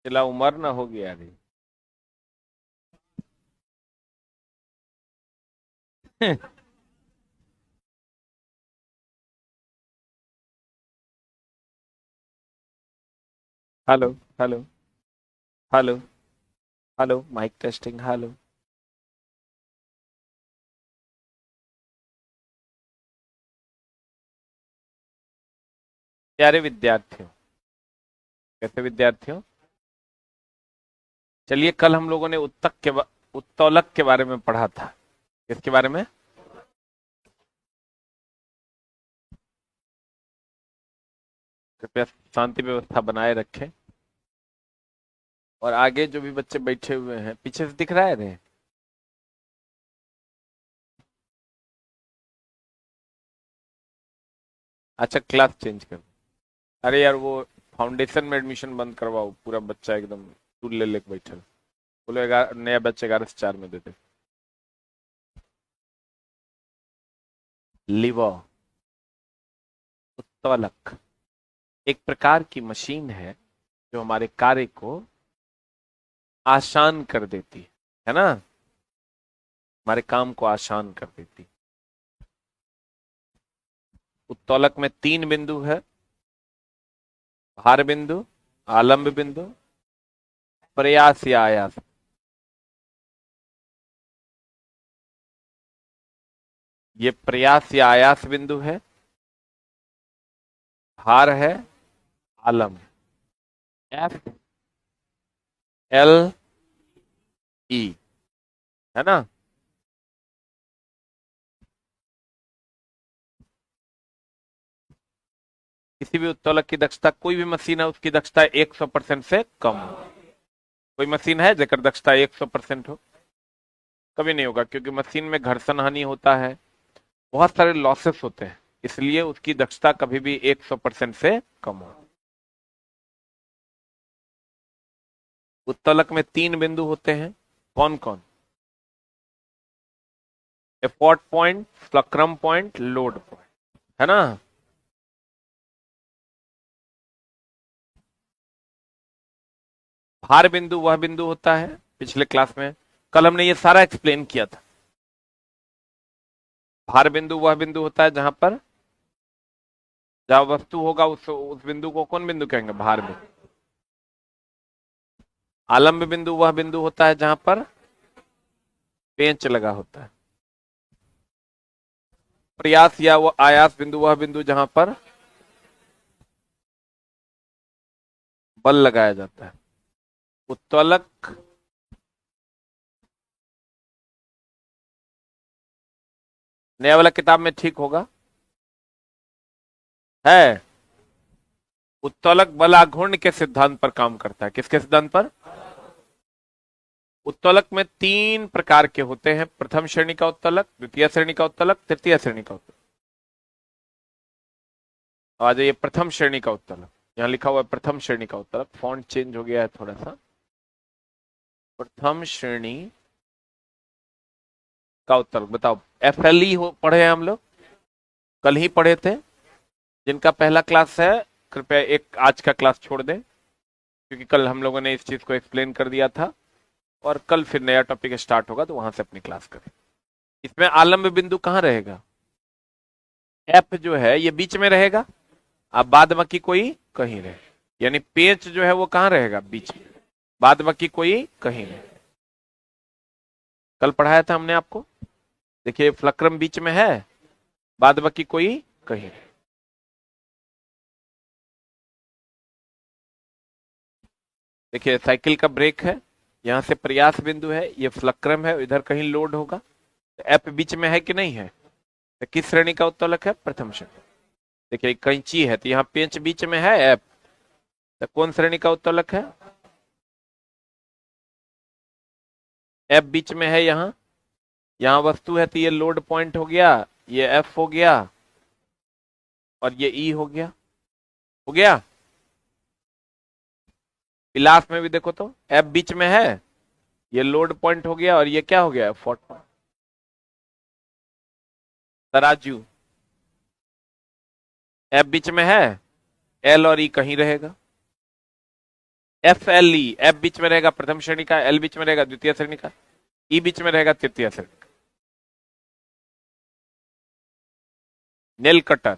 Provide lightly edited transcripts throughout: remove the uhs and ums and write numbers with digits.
तिला उम्र ना होगी यार ये। Hello. Hello. Hello. Hello mike testing. Hello. प्यारे विद्यार्थियों, कैसे विद्यार्थियों? चलिए, कल हम लोगों ने उत्तोलक के बारे में पढ़ा था। किसके बारे में? कृपया शांति व्यवस्था बनाए रखें। और आगे जो भी बच्चे बैठे हुए हैं, पीछे से दिख रहा है रे? अच्छा, क्लास चेंज कर। अरे यार, वो फाउंडेशन में एडमिशन बंद करवाओ, पूरा बच्चा एकदम टूल ले लेके बैठे। बोलो 11 नया बच्चे 11 से 4 में दे दे। लिवर, उत्तोलक, एक प्रकार की मशीन है जो हमारे कार्य को आसान कर देती है ना? हमारे काम को आसान कर देती। उत्तोलक में 3 बिंदु है: भार बिंदु, आलंब बिंदु, प्रयास या आयास। ये प्रयास या आयास बिंदु है, भार है, आलंब। एफ, एल, ई, है ना? किसी भी उत्तोलक की दक्षता, कोई भी मशीन है उसकी दक्षता 100% से कम हो। कोई मशीन है जेकर दक्षता 100% हो? कभी नहीं होगा, क्योंकि मशीन में घर्षण हानि होता है, बहुत सारे लॉसेस होते हैं, इसलिए उसकी दक्षता कभी भी 100% से कम हो। उत्तोलक में 3 बिंदु होते हैं। कौन कौन? Effort point, fulcrum point, load point, है ना? भार बिंदु वह बिंदु होता है, पिछले क्लास में कल हमने ये सारा एक्सप्लेन किया था। भार बिंदु वह बिंदु होता है जहां वस्तु होगा, उस बिंदु को कौन बिंदु कहेंगे? भार बिंदु। आलंब बिंदु वह बिंदु होता है जहां पर पेंच लगा होता है। प्रयास या वो आयास बिंदु वह बिंदु जहां पर बल लगाया जाता है। उत्तोलक नया वाला किताब में ठीक होगा, है। उत्तोलक बल आघूर्ण के सिद्धांत पर काम करता है। किसके सिद्धांत पर? उत्तोलक में 3 प्रकार के होते हैं: प्रथम श्रेणी का उत्तोलक, द्वितीय श्रेणी का उत्तोलक, तृतीय श्रेणी का उत्तोलक। आ जाइए, प्रथम श्रेणी का उत्तोलक। यहाँ लिखा हुआ है प्रथम श्रेणी का उत्तोलक, फॉन्ट चेंज हो गया है थोड़ा सा। प्रथम श्रेणी का उत्तोलक बताओ। एफएलई हो पढ़े हैं हम लोग, कल ही पढ़े थे। जिनका पहला क्लास है, कृपया एक आज का क्लास छोड़ दें, क्योंकि कल हम लोगों ने इस चीज को एक्सप्लेन कर दिया था, और कल फिर नया टॉपिक स्टार्ट होगा, तो वहां से अपनी क्लास करें। इसमें आलंब बिंदु कहाँ रहेगा? एफ जो है ये बीच में रहेगा, अब बाद बाकी कोई कहीं रहे। यानी पेच जो है वो कहाँ रहेगा? बीच में, बाद बाकी कोई कहीं नहीं। कल पढ़ाया था हमने आपको, देखिए फ्लक्रम बीच में है, बाद बाकी कोई कहीं नहीं। देखिए साइकिल का ब्रेक है, यहाँ से प्रयास बिंदु है, ये फ्लक्रम है, इधर कहीं लोड होगा, तो एफ बीच में है कि नहीं है? तो किस श्रेणी का उत्तोलक है? प्रथम श्रेणी। देखिए कैंची है, तो यहाँ पेंच बीच में है, एफ, तो कौन श्रेणी का उत्तोलक है? एफ बीच में है, यहाँ यहाँ वस्तु है, तो ये लोड पॉइंट हो गया, ये एफ हो गया, और ये ई हो गया। हो गया। पिलास में भी देखो तो एफ बीच में है, ये लोड पॉइंट हो गया, और ये क्या हो गया? Fort point. तराजू एफ बीच में है, एल और ई कहीं रहेगा। एफ एल ई, एफ बीच में रहेगा प्रथम श्रेणी का, एल बीच में रहेगा द्वितीय श्रेणी का, ई बीच में रहेगा तृतीय श्रेणी का। नेल कटर,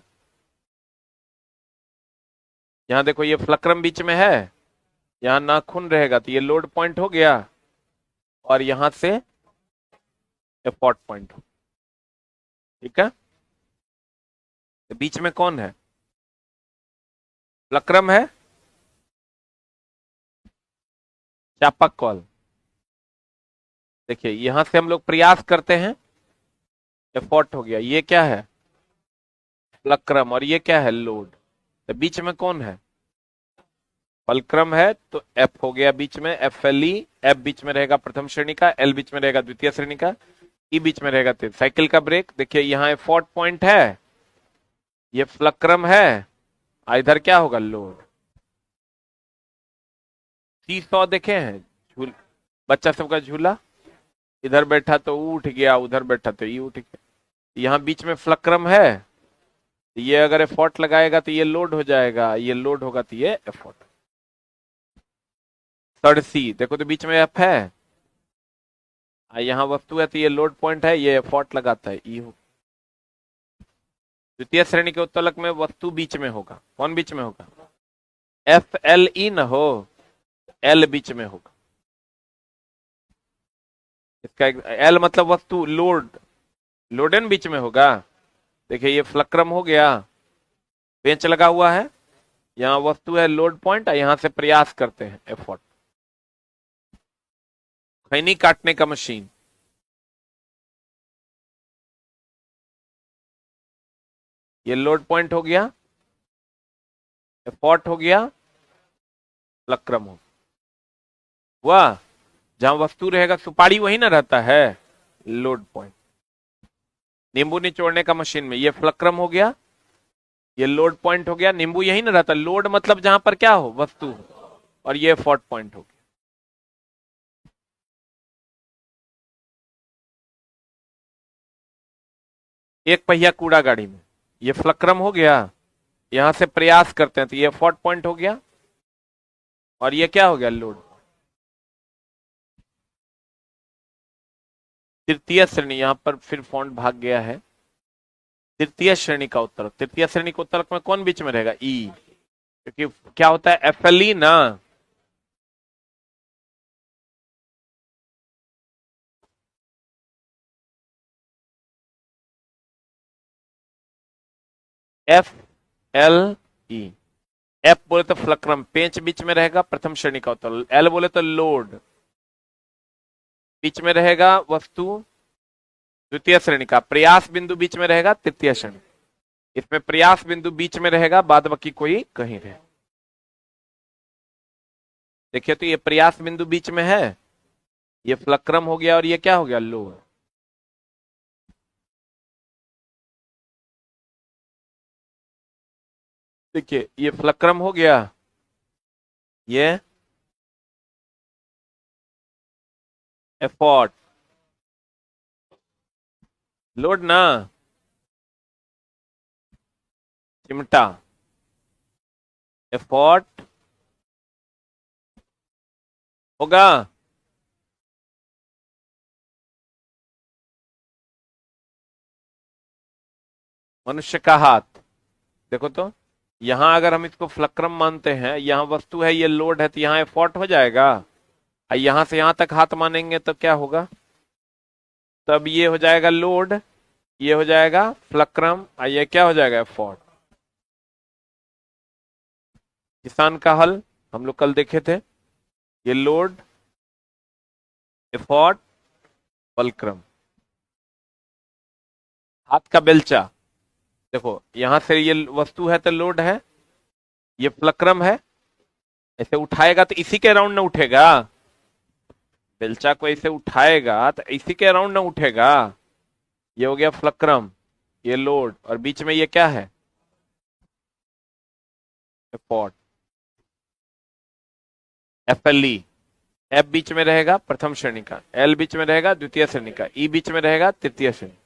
यहां देखो ये फ्लक्रम बीच में है, यहां नाखून रहेगा तो ये लोड पॉइंट हो गया, और यहां से एफोर्ट पॉइंट हो, ठीक है। तो बीच में कौन है? फ्लक्रम है, चापक कॉल। देखिए यहां से हम लोग प्रयास करते हैं, एफोर्ट हो गया, ये क्या है? फ्लक्रम, और ये क्या है? लोड। तो बीच में कौन है? फलक्रम है, तो एफ हो गया बीच में, एफ एल ई। एफ बीच में रहेगा प्रथम श्रेणी का, एल बीच में रहेगा द्वितीय श्रेणी का, ई बीच में रहेगा तृतीय। साइकिल का ब्रेक, देखिए यहाँ एफोर्ट पॉइंट है, ये फ्लक्रम है, इधर क्या होगा? लोड। सीसॉ देखे हैं, झूल, बच्चा सबका झूला, इधर बैठा तो उठ गया, उधर बैठा तो ये उठ गया। यहाँ बीच में फ्लक्रम है, ये अगर एफोर्ट लगाएगा तो ये लोड हो जाएगा, ये लोड होगा तो ये एफोर्ट। थर्ड सी देखो तो बीच में एफ है, यहाँ वस्तु है तो ये लोड पॉइंट है, ये एफोर्ट लगाता है, ई हो। द्वितीय श्रेणी के उत्तोलक में वस्तु बीच में होगा, कौन बीच में होगा? एफ एल ई न हो, एल बीच में होगा। इसका एल मतलब वस्तु, लोड, लोडन बीच में होगा। देखिए ये फ्लक्रम हो गया, बेंच लगा हुआ है, यहाँ वस्तु है लोड पॉइंट, यहां से प्रयास करते हैं, एफोर्ट। खैनी काटने का मशीन, ये लोड पॉइंट हो गया, एफोर्ट हो गया, फ्लक्रम हो वह, जहां वस्तु रहेगा सुपारी वही ना रहता है, लोड पॉइंट। नींबू निचोड़ने का मशीन में ये फ्लक्रम हो गया, ये लोड पॉइंट हो गया, नींबू यही ना रहता, लोड मतलब जहां पर क्या हो? वस्तु हो, और ये एफोर्ट पॉइंट हो गया। एक पहिया कूड़ा गाड़ी में, ये फ्लक्रम हो गया, यहां से प्रयास करते हैं तो ये एफोर्ट पॉइंट हो गया, और ये क्या हो गया? लोड। तृतीय श्रेणी, यहां पर फिर फॉन्ट भाग गया है, तृतीय श्रेणी का उत्तरक, तृतीय श्रेणी के उत्तरक में कौन बीच में रहेगा? ई, क्योंकि क्या होता है? एफ एल ई ना, एफ एल ई। एफ बोले तो फ्लक्रम, पेंच बीच में रहेगा प्रथम श्रेणी का उत्तरक, एल बोले तो लोड, बीच में रहेगा वस्तु द्वितीय श्रेणी का, प्रयास बिंदु बीच में रहेगा तृतीय श्रेणी। इसमें प्रयास बिंदु बीच में रहेगा, बाद बाकी कोई कहीं रहे। देखिए तो ये प्रयास बिंदु बीच में है, ये फ्लक्रम हो गया, और ये क्या हो गया? लोड। देखिए ये फ्लक्रम हो गया, ये एफोर्ट, लोड ना, चिमटा, एफोर्ट होगा, मनुष्य का हाथ। देखो तो यहां अगर हम इसको फ्लक्रम मानते हैं, यहां वस्तु है, ये लोड है, तो यहां एफोर्ट हो जाएगा, और यहां से यहां तक हाथ मानेंगे तो क्या होगा? तब ये हो जाएगा लोड, ये हो जाएगा फ्लक्रम, और ये क्या हो जाएगा? एफोर्ट। किसान का हल हम लोग कल देखे थे, ये लोड, एफोर्ट, फलक्रम। हाथ का बेलचा, देखो यहां से ये वस्तु है तो लोड है, ये फ्लक्रम है, ऐसे उठाएगा तो इसी के राउंड ना उठेगा, बेलचा को ऐसे उठाएगा तो इसी के राउंड ना उठेगा, ये हो गया फ्लक्रम, ये लोड, और बीच में ये क्या है? Effort. F L E, F बीच में रहेगा प्रथम श्रेणी का, एल बीच में रहेगा द्वितीय श्रेणी का, ई बीच में रहेगा तृतीय श्रेणी।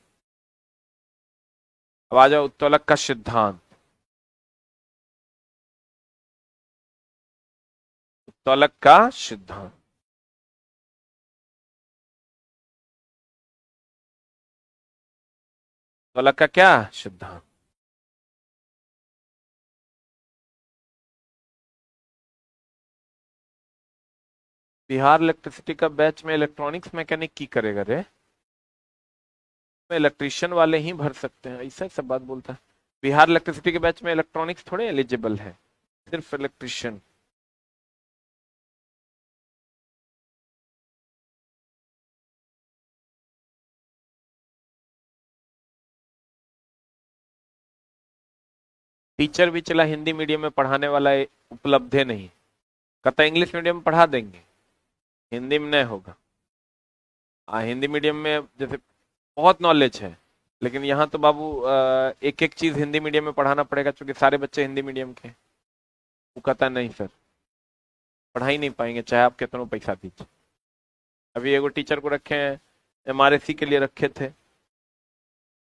अब आ जाओ उत्तोलक का सिद्धांत। उत्तोलक का शुद्धांक। उत्तोलक का क्या शुद्धांक। बिहार इलेक्ट्रिसिटी का बैच में इलेक्ट्रॉनिक्स मैकेनिक की करेगा रे। में इलेक्ट्रिशियन वाले ही भर सकते हैं, ऐसा सब बात बोलता है। बिहार इलेक्ट्रिसिटी के बैच में इलेक्ट्रॉनिक्स थोड़े एलिजिबल है, सिर्फ इलेक्ट्रिशियन। टीचर भी चला हिंदी मीडियम में पढ़ाने वाला उपलब्ध है नहीं, कहता इंग्लिश मीडियम में पढ़ा देंगे, हिंदी में नहीं होगा। हिंदी मीडियम में जैसे बहुत नॉलेज है, लेकिन यहाँ तो बाबू एक एक चीज हिंदी मीडियम में पढ़ाना पड़ेगा, क्योंकि सारे बच्चे हिंदी मीडियम के। वो कहता नहीं सर, पढ़ा ही नहीं पाएंगे चाहे आप कितना पैसा दीजिए। अभी एगो टीचर को रखे हैं, MRSC के लिए रखे थे,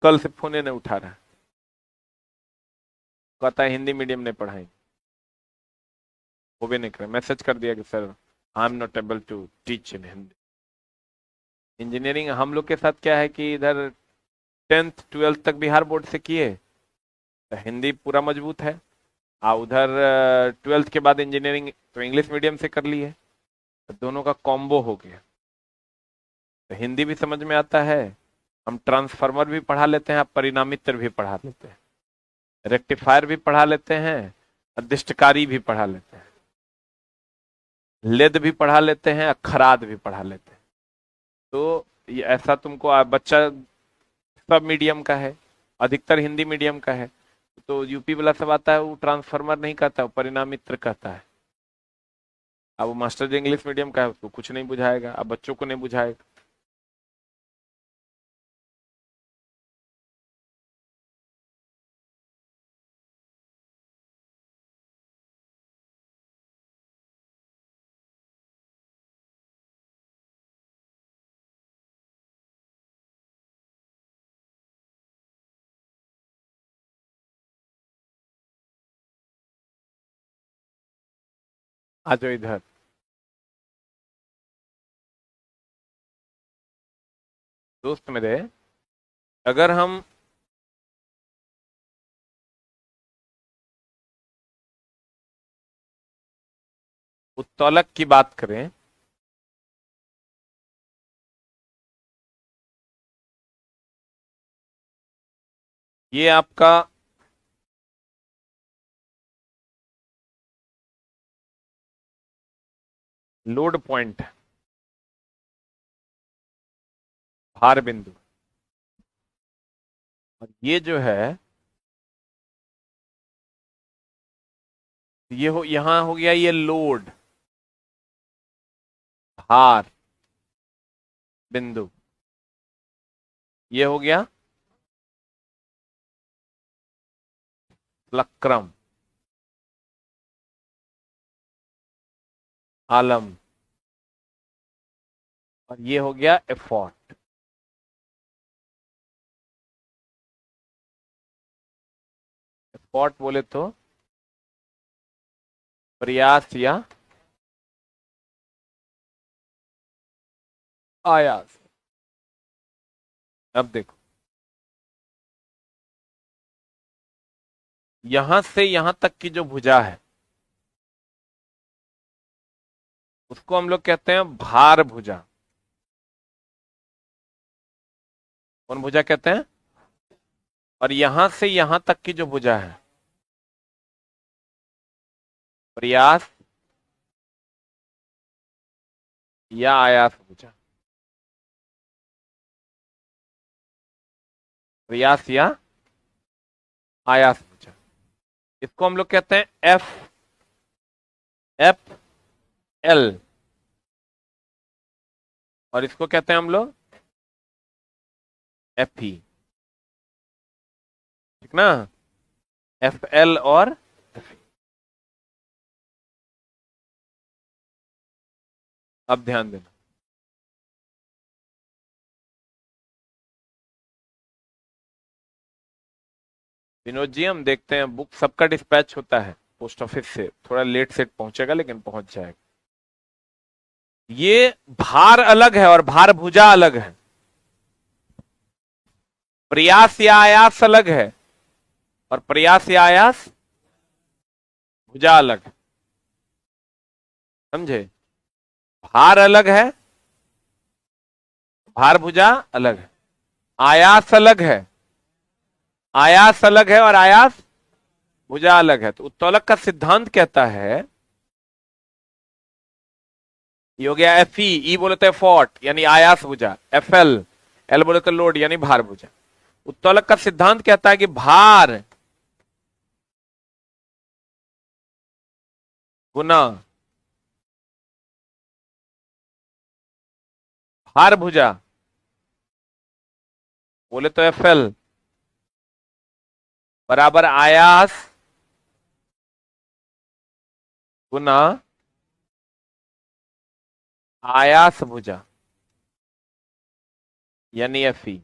कल से फोन नहीं उठा रहा है, कहता है हिंदी मीडियम नहीं पढ़ाएंगे। वो भी नहीं करे, मैसेज कर दिया कि sir I am not able to teach in Hindi. Engineering हम लोग के साथ क्या है कि इधर 10th 12th तक बिहार बोर्ड से किए तो हिंदी पूरा मजबूत है, उधर 12th के बाद इंजीनियरिंग तो इंग्लिश मीडियम से कर लिए, तो दोनों का कॉम्बो हो गया। तो हिंदी भी समझ में आता है, हम ट्रांसफार्मर भी पढ़ा लेते हैं, परिणामित्र भी पढ़ा लेते हैं, रेक्टिफायर भी पढ़ा लेते हैं, अदिष्टकारी भी पढ़ा लेते हैं, लेद भी पढ़ा लेते हैं, खराद भी पढ़ा लेते हैं। तो ये ऐसा तुमको बच्चा सब मीडियम का है, अधिकतर हिंदी मीडियम का है, तो यूपी वाला सब आता है, वो ट्रांसफार्मर नहीं कहता, वो परिणामित्र कहता है। अब वो मास्टर जो इंग्लिश मीडियम का है उसको कुछ नहीं बुझाएगा, अब बच्चों को नहीं बुझाएगा। आ जाओ इधर। दोस्त मेरे, अगर हम उत्तोलक की बात करें, ये आपका लोड पॉइंट है, भार बिंदु। और ये जो है, ये हो यहां हो गया ये लोड, भार बिंदु, ये हो गया लक्रम, आलम, और ये हो गया एफॉर्ट। एफॉर्ट बोले तो प्रयास या आयास। अब देखो, यहां से यहां तक की जो भुजा है उसको हम लोग कहते हैं भार भुजा। कौन भुजा कहते हैं? और यहां से यहां तक की जो भुजा है, प्रयास या आयास भुजा। प्रयास या आयास भुजा, इसको हम लोग कहते हैं एफ एल, और इसको कहते हैं हम लोग FE। ठीक ना? FL और FE। अब ध्यान देना, विनोद जी हम देखते हैं बुक सबका डिस्पैच होता है पोस्ट ऑफिस से, थोड़ा लेट सेट पहुंचेगा लेकिन पहुंच जाएगा। ये भार अलग है और भार भुजा अलग है। प्रयास या आयास अलग है और प्रयास या आयास भुजा अलग है। समझे? भार अलग है, भार भुजा अलग है। आयास अलग है, आयास अलग है और आयास भुजा अलग है। तो उत्तोलक का सिद्धांत कहता है, ये हो गया एफ ई बोले तो एफॉर्ट यानी आयास भुजा, एफ एल बोले तो लोड यानी भार भुजा। उत्तोलक का सिद्धांत कहता है कि भार गुना भार भुजा बोले तो एफ एल बराबर आयास गुना आयास भुजा यानी एफ ई।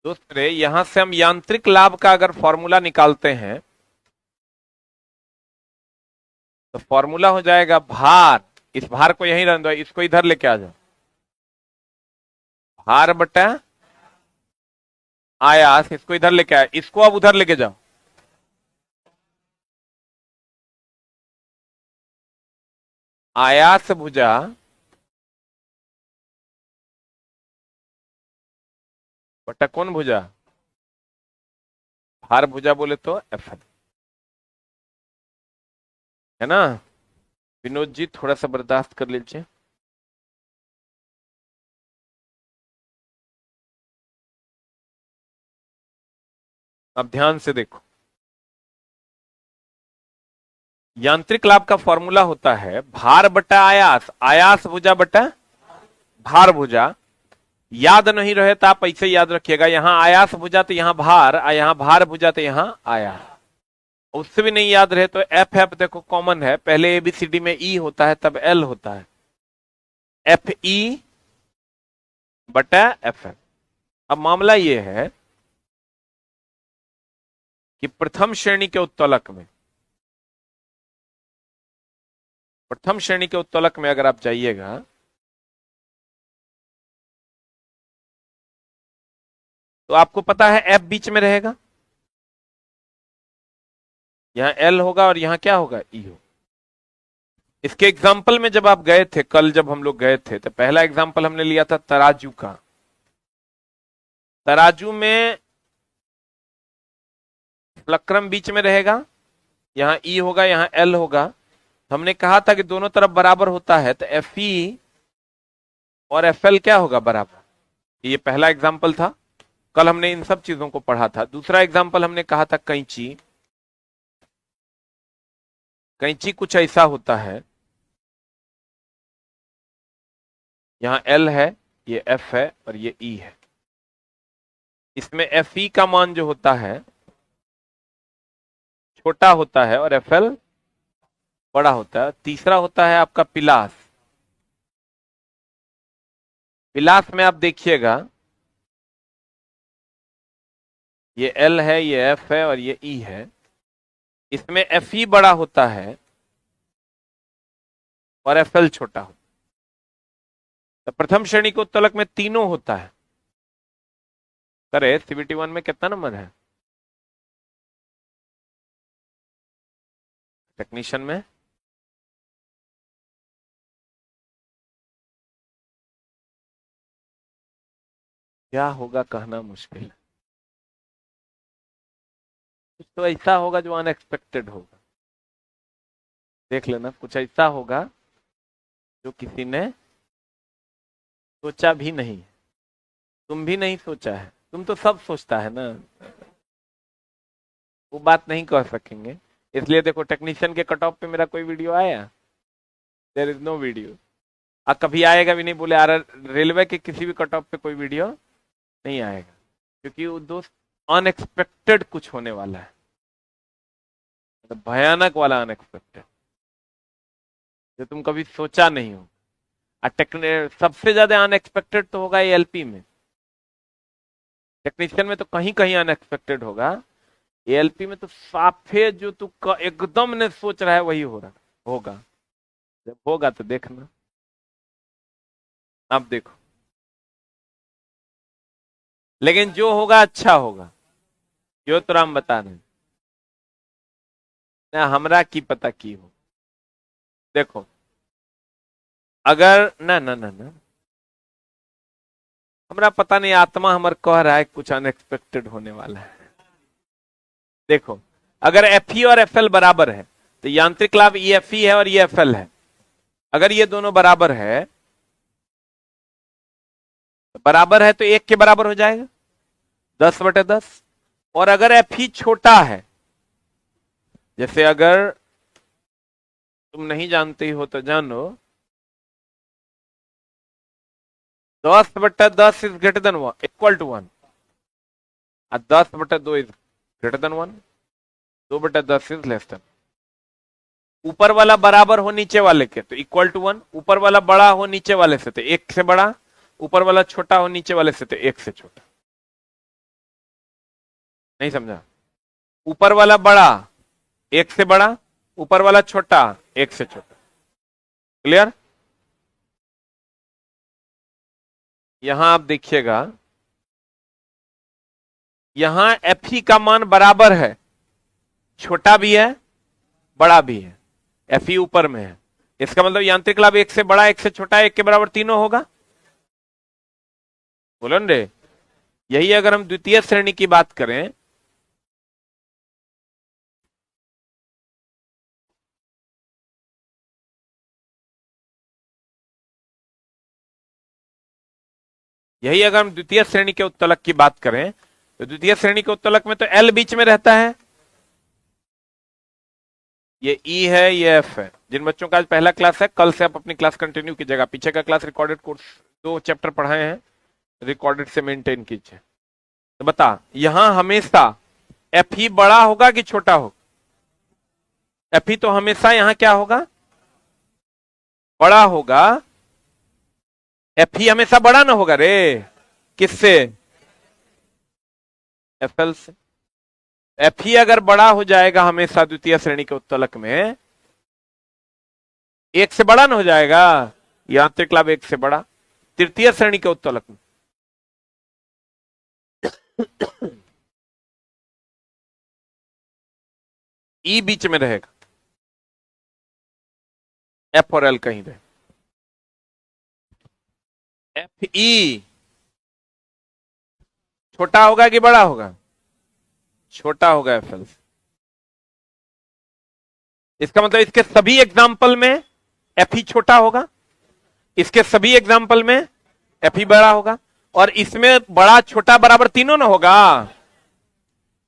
दूसरे यहां से हम यांत्रिक लाभ का अगर फॉर्मूला निकालते हैं तो फॉर्मूला हो जाएगा भार, इस भार को यहीं रहने दो, इसको इधर लेके आ जाओ, भार बटा आयास, इसको इधर लेके आया, इसको अब उधर लेके जाओ, आयास भुजा बटा कौन भुजा? भार भुजा बोले तो एफ है ना। विनोद जी थोड़ा सा बर्दाश्त कर लीजिए। अब ध्यान से देखो, यांत्रिक लाभ का फॉर्मूला होता है भार बटा आयास, आयास भुजा बटा भार भुजा। याद नहीं रहे तो आप ऐसे याद रखिएगा, यहां आयास भुजा तो यहां भार, यहां भार भुजा तो यहां आयास। उससे भी नहीं याद रहे तो एफ एफ देखो कॉमन है, पहले एबीसीडी में ई होता है तब एल होता है, एफ ई बटा एफ एफ। अब मामला यह है कि प्रथम श्रेणी के उत्तोलक में, प्रथम श्रेणी के उत्तोलक में अगर आप जाइएगा तो आपको पता है एफ बीच में रहेगा, यहां एल होगा और यहां क्या होगा? ई होगा। इसके एग्जाम्पल में जब आप गए थे, कल जब हम लोग गए थे तो पहला एग्जाम्पल हमने लिया था तराजू का। तराजू में फ्लक्रम बीच में रहेगा, यहां ई होगा यहां एल होगा। हमने कहा था कि दोनों तरफ बराबर होता है तो एफ ई और एफ एल क्या होगा? बराबर। ये पहला एग्जाम्पल था, कल हमने इन सब चीजों को पढ़ा था। दूसरा एग्जाम्पल हमने कहा था कैंची। कैंची कुछ ऐसा होता है, यहां एल है, ये एफ है और ये ई है। इसमें एफ ई का मान जो होता है छोटा होता है और एफ एल बड़ा होता है। तीसरा होता है आपका पिलास। पिलास में आप देखिएगा ये एल है, ये एफ है और ये ई है। इसमें एफ ई बड़ा होता है और एफ एल छोटा होता है। तो प्रथम श्रेणी के उत्तोलक में तीनों होता है। करे सीबीटी 1 में कितना नंबर है? टेक्नीशियन में क्या होगा कहना मुश्किल है। कुछ तो ऐसा होगा जो अनएक्सपेक्टेड होगा, देख लेना, कुछ ऐसा होगा जो किसी ने सोचा भी नहीं, तुम भी नहीं सोचा है, तुम तो सब सोचता है ना, वो बात नहीं कह सकेंगे। इसलिए देखो टेक्नीशियन के कट ऑफ पे मेरा कोई वीडियो आया? There is no video. अब कभी आएगा भी नहीं, बोले आ रेलवे के किसी भी कट ऑफ पे कोई वीडियो नहीं आएगा, क्योंकि वो दोस्त अनएक्सपेक्टेड कुछ होने वाला है, तो भयानक वाला अनएक्सपेक्टेड जो तुम कभी सोचा नहीं हो। सबसे ज्यादा अनएक्सपेक्टेड तो होगा एलपी में, टेक्नीशियन में तो कहीं कहीं अनएक्सपेक्टेड होगा, एएलपी में तो साफे जो तू एकदम ने सोच रहा है वही हो रहा होगा। जब होगा तो देखना। अब देखो, लेकिन जो होगा अच्छा होगा, जो तो राम बता रहे हैं ना, हमरा की पता की हो। देखो, अगर ना ना ना ना हमरा पता नहीं, आत्मा हमार कह रहा है कुछ अनएक्सपेक्टेड होने वाला है। देखो, अगर एफ ई और एफ एल बराबर है तो यांत्रिक लाभ ई एफ ई है और ई एफ एल है। अगर ये दोनों बराबर है तो एक के बराबर हो जाएगा 10/10। और अगर एफ ई छोटा है, जैसे अगर तुम नहीं जानते हो तो जानो, 10/10 is greater than 1 equal to 1, और 10/2 is greater than 1, 2/10 is less than. ऊपर वाला बराबर हो नीचे वाले के तो इक्वल टू 1, ऊपर वाला बड़ा हो नीचे वाले से तो एक से बड़ा, ऊपर वाला छोटा हो नीचे वाले से तो एक से छोटा। नहीं समझा? ऊपर वाला बड़ा एक से बड़ा, ऊपर वाला छोटा एक से छोटा। क्लियर? यहां आप देखिएगा, यहां एफ ई का मान बराबर है, छोटा भी है बड़ा भी है, एफ ई ऊपर में है। इसका मतलब यांत्रिक लाभ एक से बड़ा एक से छोटा एक के बराबर तीनों होगा। बोलो न रे। यही अगर हम द्वितीय श्रेणी की बात करें, यही अगर हम द्वितीय श्रेणी के उत्तलक की बात करें तो द्वितीय श्रेणी के उत्तलक में तो एल बीच में रहता है, ये ई है ये एफ है। जिन बच्चों का आज पहला क्लास है, कल से आप अपनी क्लास कंटिन्यू कीजिएगा। पीछे का क्लास रिकॉर्डेड कोर्स 2 चैप्टर पढ़ाए हैं, रिकॉर्डेड से मेंटेन कीजिए। तो बता, यहां हमेशा एफ ई बड़ा होगा कि छोटा होगा? एफ ई तो हमेशा यहां क्या होगा? बड़ा होगा। एफ ई हमेशा बड़ा ना होगा रे, किससे? एफ एल से। एफ ई अगर बड़ा हो जाएगा हमेशा द्वितीय श्रेणी के उत्तलक में, एक से बड़ा ना हो जाएगा, यांत्रिक लाभ एक से बड़ा। तृतीय श्रेणी के उत्तलक में ई बीच में रहेगा, एफ और एल कहीं रहे। एफ ई छोटा होगा कि बड़ा होगा? छोटा होगा एफ एल से। इसका मतलब इसके सभी एग्जाम्पल में एफ ई छोटा होगा, इसके सभी एग्जाम्पल में एफ ई बड़ा होगा, और इसमें बड़ा छोटा बराबर तीनों ना होगा।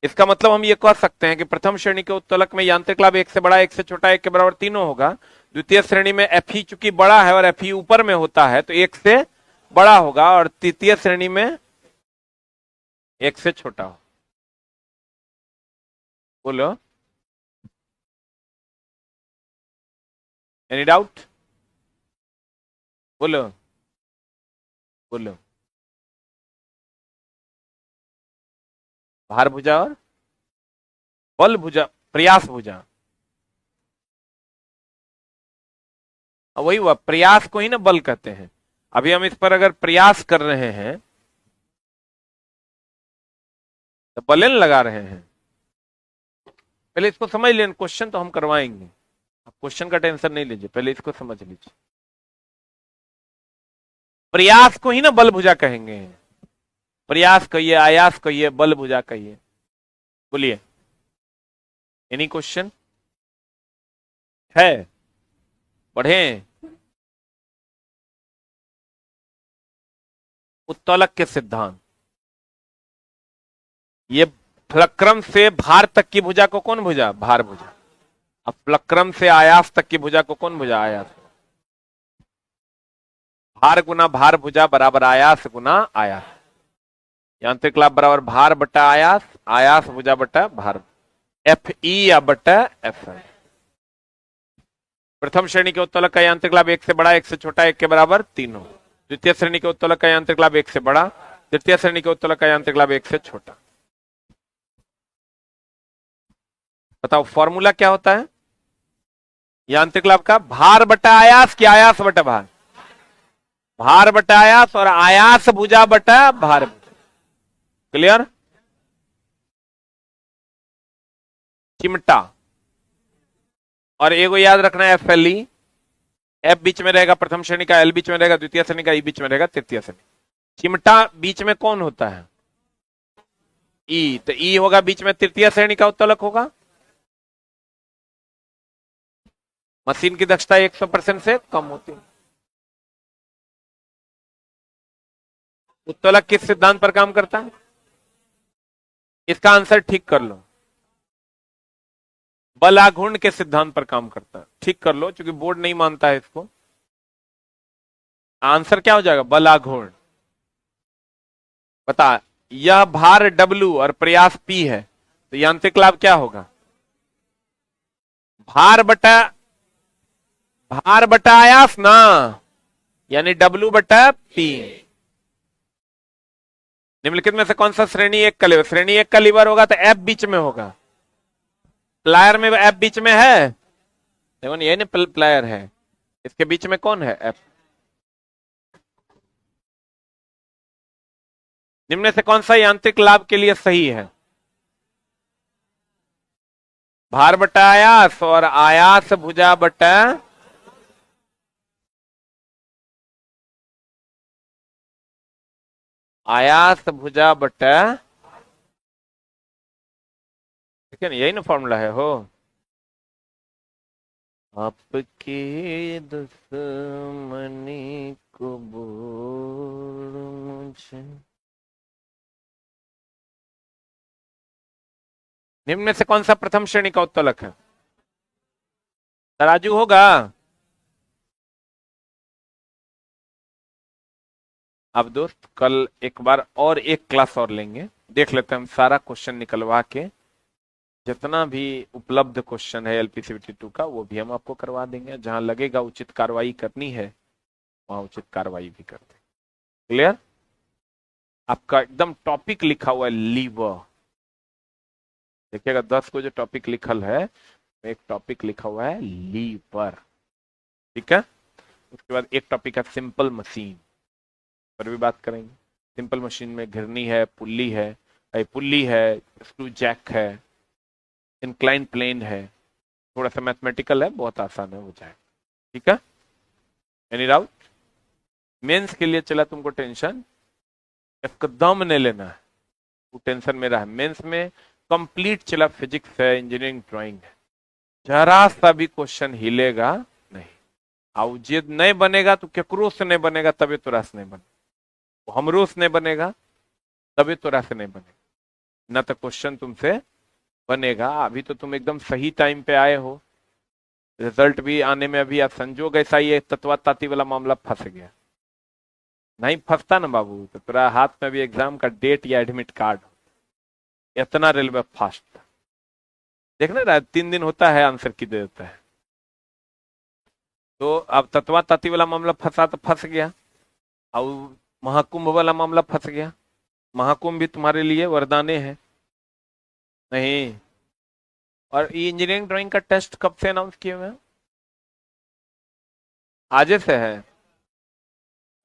इसका मतलब हम ये कह सकते हैं कि प्रथम श्रेणी के उत्तोलक में यांत्रिक लाभ एक से बड़ा एक से छोटा एक के बराबर तीनों होगा। द्वितीय श्रेणी में एफ ई चूंकि बड़ा है और एफ ई ऊपर में होता है तो एक से बड़ा होगा, और तृतीय श्रेणी में एक से छोटा हो। बोलो, एनी डाउट? बोलो बोलो। भार भुजा और बल भुजा, प्रयास भुजा, वही हुआ। प्रयास को ही ना बल कहते हैं। अभी हम इस पर अगर प्रयास कर रहे हैं तो बलेन लगा रहे हैं। पहले इसको समझ लें, क्वेश्चन तो हम करवाएंगे, आप क्वेश्चन का टेंशन नहीं लीजिए, पहले इसको समझ लीजिए। प्रयास को ही ना बल भुजा कहेंगे। प्रयास कहिए, आयास कहिए, बल भुजा कहिए। बोलिए, एनी क्वेश्चन है? पढ़े। उत्तोलक के सिद्धांत, ये फलक्रम से भार तक की भुजा को कौन भुजा? भार भुजा। अब फलक्रम से आयास तक की भुजा को कौन भुजा? आयास। भार गुना भार भुजा बराबर आयास गुना आयास। यांत्रिक लाभ बराबर भार बटा आयास, आयास भुजा बटा भार, एफ ई या बटा एफ एल। प्रथम श्रेणी के उत्तोलक का यांत्रिक लाभ एक से बड़ा एक से छोटा एक के बराबर तीनों। द्वितीय श्रेणी के उत्तोलक का यांत्रिक लाभ एक से बड़ा, तृतीय श्रेणी के उत्तोलक का यांत्रिक लाभ एक से छोटा। बताओ फॉर्मूला क्या होता है यांत्रिक लाभ का? भार बटा आयास की आयास बटा भार, भार बटा आयास और आयास भुजा बटा भार। क्लियर? चिमटा, और एगो याद रखना है एफ एफ बीच में रहेगा प्रथम श्रेणी का, एल बीच में रहेगा द्वितीय श्रेणी का, ई बीच में रहेगा तृतीय श्रेणी। चिमटा बीच में कौन होता है? ई, तो ई होगा बीच में तृतीय श्रेणी का उत्तोलक होगा। मशीन की दक्षता 100% से कम होती है। उत्तोलक किस सिद्धांत पर काम करता है? इसका आंसर ठीक कर लो, बलाघूर्ण के सिद्धांत पर काम करता है। ठीक कर लो, क्योंकि बोर्ड नहीं मानता है इसको। आंसर क्या हो जाएगा? बलाघूर्ण। बता, यह भार W और प्रयास P है, तो यांत्रिक लाभ क्या होगा? भार बटा आयास ना, यानी W बटा P। निम्नलिखित में से कौन सा श्रेणी एक का लीवर? श्रेणी एक का लीवर होगा तो F बीच में होगा। प्लायर में F बीच में है, देखो ये ना प्लायर है, इसके बीच में कौन है? F। निम्न से कौन सा यांत्रिक लाभ के लिए सही है? भार बटा आयास और आयास भुजा बटा आयास भुजा बटा, ठीक है ना, यही ना फॉर्मूला है हो। आपके दुश्मनी को बोल मुझे। निम्न में से कौन सा प्रथम श्रेणी का उत्तोलक है? तराजू होगा। अब दोस्त कल एक बार और एक क्लास और लेंगे, देख लेते हैं हम सारा क्वेश्चन निकलवा के, जितना भी उपलब्ध क्वेश्चन है एलपीसीबीटी 2 का वो भी हम आपको करवा देंगे। जहां लगेगा उचित कार्रवाई करनी है वहां उचित कार्रवाई भी करते हैं। क्लियर? आपका एकदम टॉपिक लिखा हुआ है लीवर, देखिएगा 10 को जो टॉपिक लिखल है, एक टॉपिक लिखा हुआ है लीवर, ठीक है। उसके बाद एक टॉपिक है सिंपल मशीन, पर भी बात करेंगे। सिंपल मशीन में घिरनी है, पुल्ली है, स्क्रू जैक है, इंक्लाइन प्लेन है, थोड़ा सा मैथमेटिकल है, बहुत आसान है, हो जाए, ठीक है। Any doubt? मेंस के लिए चला तुमको टेंशन एकदम नहीं लेना है, वो टेंशन मेरा है। मेंस में कंप्लीट चला फिजिक्स है, इंजीनियरिंग ड्राइंग है, जरा सा भी क्वेश्चन हिलेगा नहीं। और जे नहीं बनेगा तो केकरो से नहीं बनेगा, तभी तोरा से नहीं बनेगा, हमरो से नहीं बनेगा तभी तोरा से नहीं बनेगा, ना तो क्वेश्चन तुमसे बनेगा। अभी तो तुम एकदम सही टाइम पे आए हो, रिजल्ट भी आने में अभी संजोग ऐसा ही है, तत्वा ताती वाला मामला फंस गया। नहीं फंसता ना बाबू तो तेरा हाथ में भी एग्जाम का डेट या एडमिट कार्ड, इतना रेलवे फास्ट था। देखना रहा 3 दिन होता है आंसर की दे देता है। तो अब तत्वा ताती वाला मामला फंसा तो फंस गया, और महाकुंभ वाला मामला फंस गया। महाकुंभ भी तुम्हारे लिए वरदाने है नहीं। और ये इंजीनियरिंग ड्राइंग का टेस्ट कब से अनाउंस किए हुए हैं? आज से है?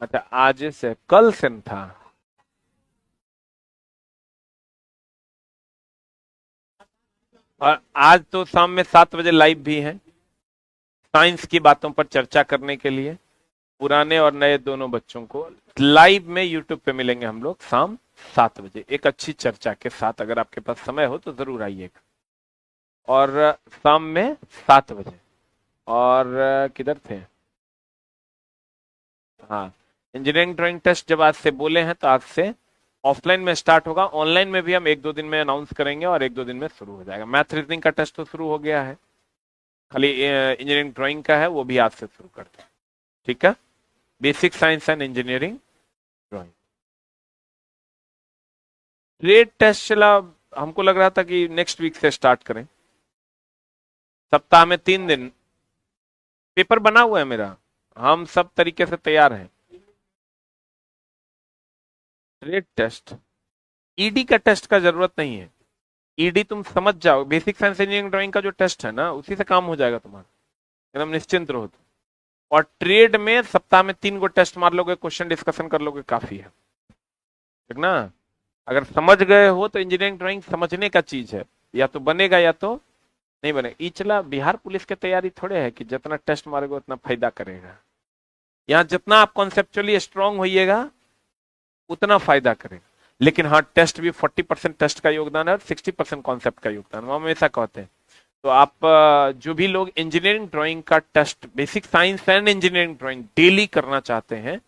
अच्छा आज से, कल से था। और आज तो शाम में 7 बजे लाइव भी है, साइंस की बातों पर चर्चा करने के लिए। पुराने और नए दोनों बच्चों को लाइव में यूट्यूब पे मिलेंगे हम लोग शाम 7 बजे, एक अच्छी चर्चा के साथ। अगर आपके पास समय हो तो जरूर आइएगा। और शाम में 7 बजे। और किधर थे? हाँ, इंजीनियरिंग ड्राइंग टेस्ट जब आज से बोले हैं तो आज से ऑफलाइन में स्टार्ट होगा, ऑनलाइन में भी हम 1-2 दिन में अनाउंस करेंगे और 1-2 दिन में शुरू हो जाएगा। मैथ रीजनिंग का टेस्ट तो शुरू हो गया है, खाली इंजीनियरिंग ड्राइंग का है, वो भी आज से शुरू करते हैं, ठीक है। Basic science and engineering drawing. Trade test चला, हमको लग रहा था कि नेक्स्ट वीक से स्टार्ट करें, सप्ताह में 3 दिन। पेपर बना हुआ है मेरा, हम सब तरीके से तैयार हैं। ट्रेड टेस्ट, ईडी का टेस्ट का जरूरत नहीं है, ईडी तुम समझ जाओ, बेसिक साइंस इंजीनियरिंग ड्राइंग का जो टेस्ट है ना, उसी से काम हो जाएगा तुम्हारा, एकदम निश्चिंत रहो तुम। और ट्रेड में सप्ताह में 3 गो टेस्ट मार लोगे, क्वेश्चन डिस्कशन कर लोगे, काफी है, ठीक ना। अगर समझ गए हो तो इंजीनियरिंग ड्राइंग समझने का चीज है, या तो बनेगा या तो नहीं बनेगा। चला बिहार पुलिस की तैयारी थोड़े है कि जितना टेस्ट मारोगे उतना फायदा करेगा। यहाँ जितना आप कॉन्सेप्चुअली स्ट्रांग होइएगा उतना फायदा करेगा। लेकिन हाँ, टेस्ट भी 40% टेस्ट का योगदान है और 60% कॉन्सेप्ट का योगदान, हम हमेशा कहते हैं। तो आप जो भी लोग इंजीनियरिंग ड्राइंग का test, basic science and engineering drawing daily करना चाहते हैं,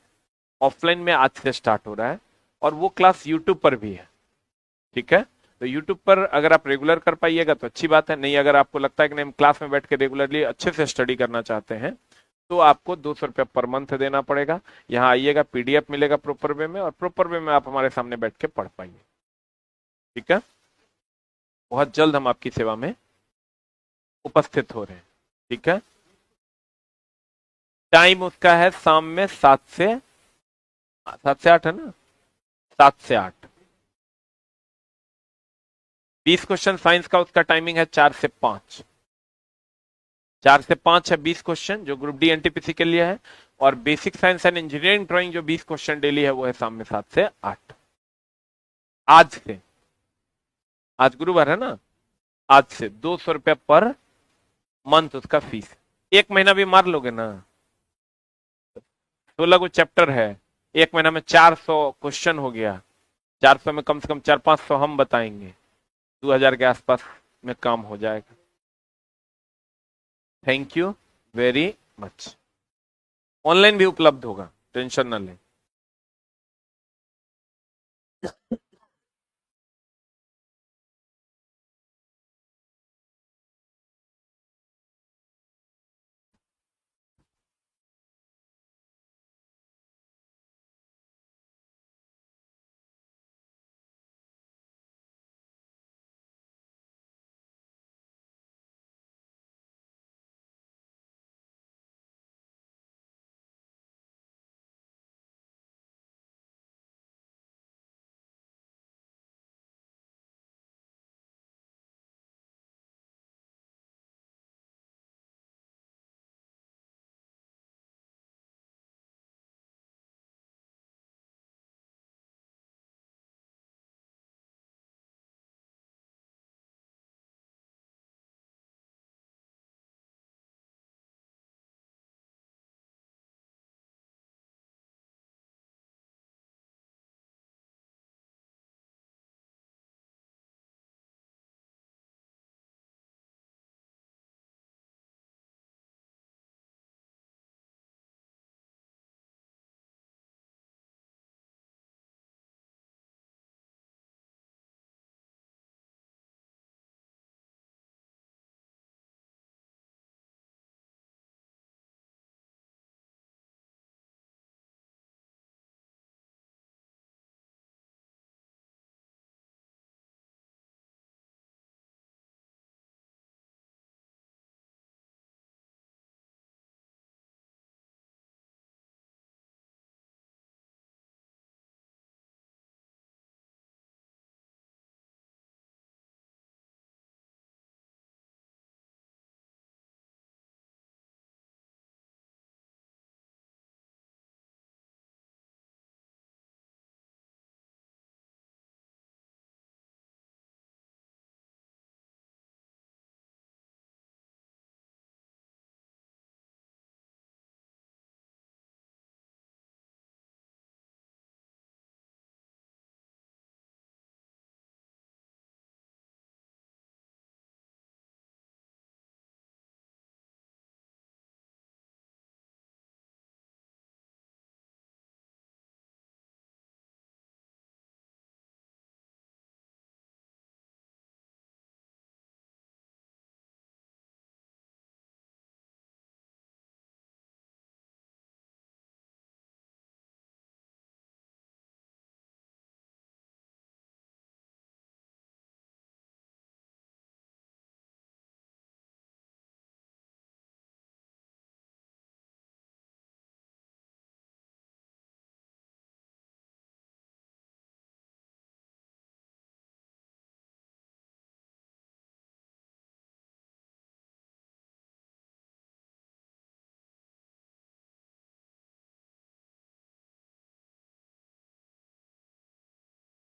ऑफलाइन में आज से स्टार्ट हो रहा है, और वो क्लास यूट्यूब पर भी है, ठीक है। तो यूट्यूब पर अगर आप रेगुलर कर पाइएगा तो अच्छी बात है, नहीं अगर आपको लगता है कि नहीं हम क्लास में बैठ के रेगुलरली अच्छे से स्टडी करना चाहते हैं, तो आपको 200 रुपया पर मंथ देना पड़ेगा। यहाँ आइएगा, पीडीएफ मिलेगा प्रॉपर वे में, और प्रॉपर वे में आप हमारे सामने बैठ के पढ़ पाइए, ठीक है। बहुत जल्द हम आपकी सेवा में उपस्थित हो रहे हैं, ठीक है। टाइम उसका है शाम में 7 से 8 है ना, 7 से 8। 20 क्वेश्चन साइंस का उसका टाइमिंग है 4 से 5। 4 से 5 है 20 क्वेश्चन, जो ग्रुप डी एनटीपीसी के लिए है। और basic science and engineering drawing जो 20 क्वेश्चन डेली है, वो है शाम में 7 से 8। आज से, आज गुरुवार है ना, आज से 200 रुपया पर मंथ उसका फीस। एक महीना भी मार लोगे ना, 16 को चैप्टर है, एक महीना में 400 क्वेश्चन हो गया। 400 में कम से कम 400-500 हम बताएंगे, 2000 के आसपास में काम हो जाएगा। Thank you very much. Online भी उपलब्ध होगा, टेंशन ना लें।